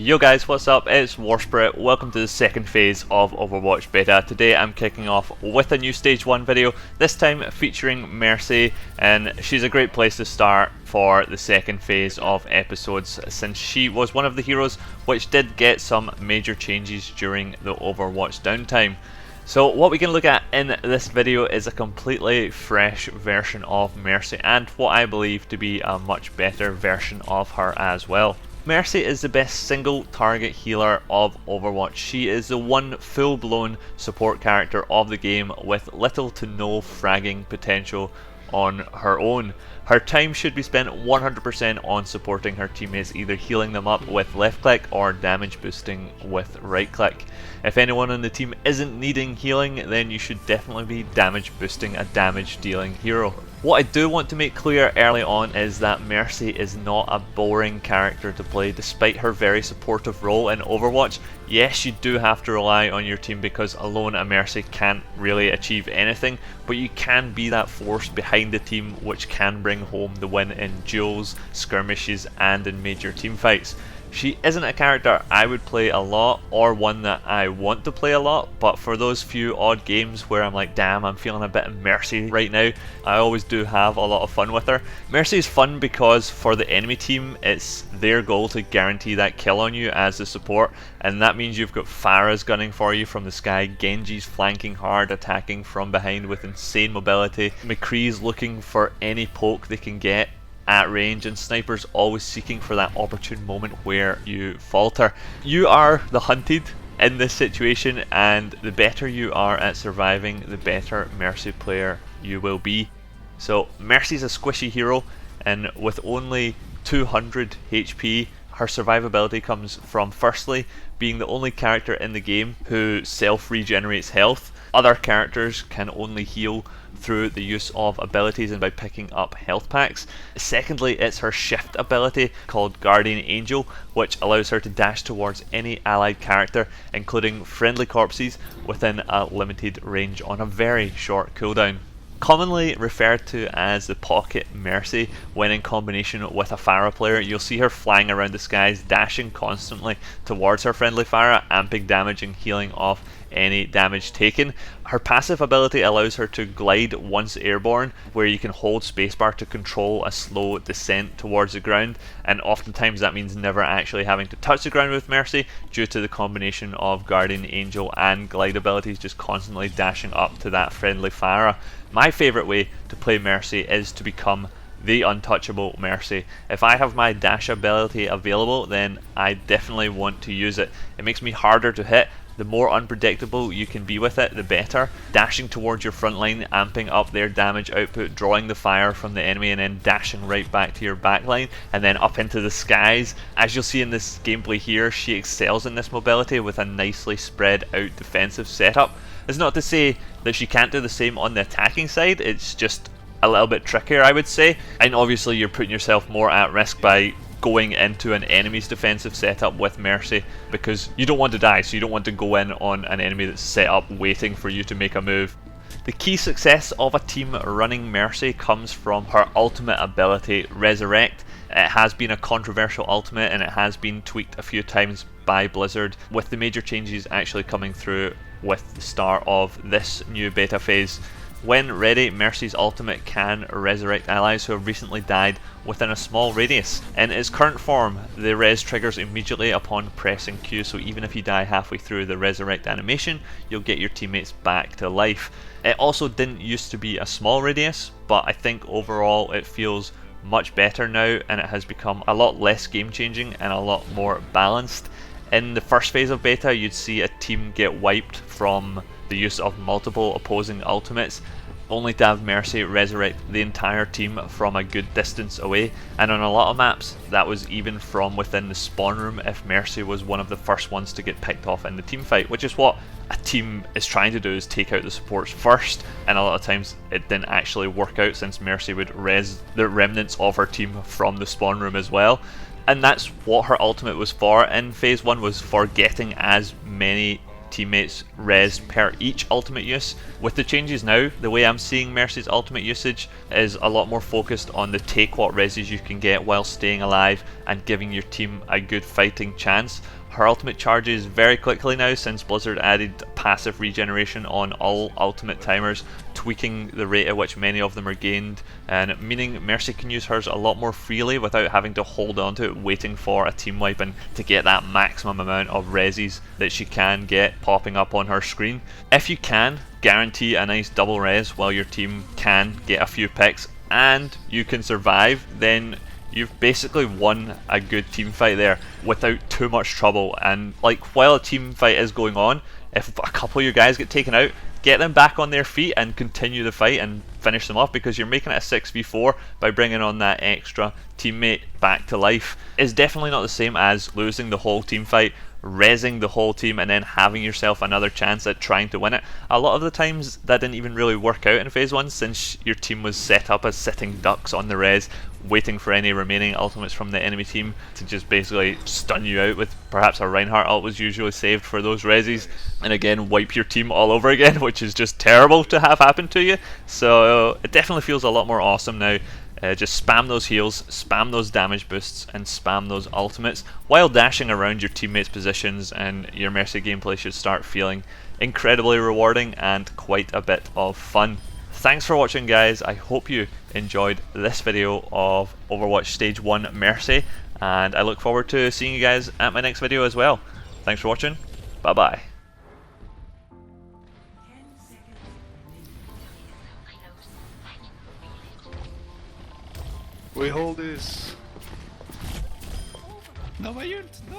Yo guys, what's up? It's WarSpirit. Welcome to the second phase of Overwatch Beta. Today I'm kicking off with a new Stage 1 video, this time featuring Mercy, and she's a great place to start for the second phase of episodes since she was one of the heroes which did get some major changes during the Overwatch downtime. So what we can look at in this video is a completely fresh version of Mercy and what I believe to be a much better version of her as well. Mercy is the best single target healer of Overwatch. She is the one full-blown support character of the game with little to no fragging potential on her own. Her time should be spent 100% on supporting her teammates, either healing them up with left click or damage boosting with right click. If anyone on the team isn't needing healing, then you should definitely be damage boosting a damage dealing hero. What I do want to make clear early on is that Mercy is not a boring character to play despite her very supportive role in Overwatch. Yes, you do have to rely on your team because alone a Mercy can't really achieve anything, but you can be that force behind the team which can bring home the win in duels, skirmishes and in major team fights. She isn't a character I would play a lot or one that I want to play a lot, but for those few odd games where I'm like, damn, I'm feeling a bit of Mercy right now, I always do have a lot of fun with her. Mercy is fun because for the enemy team, it's their goal to guarantee that kill on you as the support, and that means you've got Pharah's gunning for you from the sky, Genji's flanking hard, attacking from behind with insane mobility, McCree's looking for any poke they can get at range, and Sniper's always seeking for that opportune moment where you falter. You are the hunted in this situation, and the better you are at surviving, the better Mercy player you will be. So Mercy's a squishy hero, and with only 200 HP, her survivability comes from firstly being the only character in the game who self-regenerates health. Other characters can only heal through the use of abilities and by picking up health packs. Secondly, it's her shift ability called Guardian Angel, which allows her to dash towards any allied character, including friendly corpses, within a limited range on a very short cooldown. Commonly referred to as the Pocket Mercy, when in combination with a Pharah player, you'll see her flying around the skies, dashing constantly towards her friendly Pharah, amping damage and healing off any damage taken. Her passive ability allows her to glide once airborne, where you can hold spacebar to control a slow descent towards the ground, and oftentimes that means never actually having to touch the ground with Mercy due to the combination of Guardian Angel and glide abilities just constantly dashing up to that friendly Pharah. My favourite way to play Mercy is to become the untouchable Mercy. If I have my dash ability available, then I definitely want to use it. It makes me harder to hit. The more unpredictable you can be with it, the better. Dashing towards your front line, amping up their damage output, drawing the fire from the enemy, and then dashing right back to your back line, and then up into the skies. As you'll see in this gameplay here, she excels in this mobility with a nicely spread out defensive setup. It's not to say that she can't do the same on the attacking side, it's just a little bit trickier, I would say. And obviously you're putting yourself more at risk by going into an enemy's defensive setup with Mercy, because you don't want to die, so you don't want to go in on an enemy that's set up waiting for you to make a move. The key success of a team running Mercy comes from her ultimate ability, Resurrect. It has been a controversial ultimate and it has been tweaked a few times by Blizzard, with the major changes actually coming through with the start of this new beta phase. When ready, Mercy's ultimate can resurrect allies who have recently died within a small radius. In its current form, the res triggers immediately upon pressing Q, so even if you die halfway through the resurrect animation, you'll get your teammates back to life. It also didn't used to be a small radius, but I think overall it feels much better now, and it has become a lot less game changing and a lot more balanced. In the first phase of beta, you'd see a team get wiped from the use of multiple opposing ultimates, only to have Mercy resurrect the entire team from a good distance away, and on a lot of maps that was even from within the spawn room if Mercy was one of the first ones to get picked off in the team fight, which is what a team is trying to do, is take out the supports first, and a lot of times it didn't actually work out since Mercy would res the remnants of her team from the spawn room as well. And that's what her ultimate was for in phase 1, was for getting as many teammates res per each ultimate use. With the changes now, the way I'm seeing Mercy's ultimate usage is a lot more focused on the take what reses you can get while staying alive and giving your team a good fighting chance. Her ultimate charges very quickly now since Blizzard added passive regeneration on all ultimate timers, tweaking the rate at which many of them are gained, and meaning Mercy can use hers a lot more freely without having to hold on to it waiting for a team wipe and to get that maximum amount of reses that she can get popping up on her screen. If you can, guarantee a nice double res while your team can get a few picks and you can survive, then you've basically won a good team fight there without too much trouble. And like, while a team fight is going on, if a couple of your guys get taken out, get them back on their feet and continue the fight and finish them off, because you're making it a 6v4 by bringing on that extra teammate back to life. It's definitely not the same as losing the whole team fight, rezzing the whole team and then having yourself another chance at trying to win it. A lot of the times that didn't even really work out in phase 1 since your team was set up as sitting ducks on the res, waiting for any remaining ultimates from the enemy team to just basically stun you out with perhaps a Reinhardt ult was usually saved for those reses, and again wipe your team all over again, which is just terrible to have happen to you. So it definitely feels a lot more awesome now. Just spam those heals, spam those damage boosts, and spam those ultimates while dashing around your teammates' positions, and your Mercy gameplay should start feeling incredibly rewarding and quite a bit of fun. Thanks for watching, guys. I hope you enjoyed this video of Overwatch Stage 1 Mercy, and I look forward to seeing you guys at my next video as well. Thanks for watching. Bye bye. We hold this. No, my unit! No!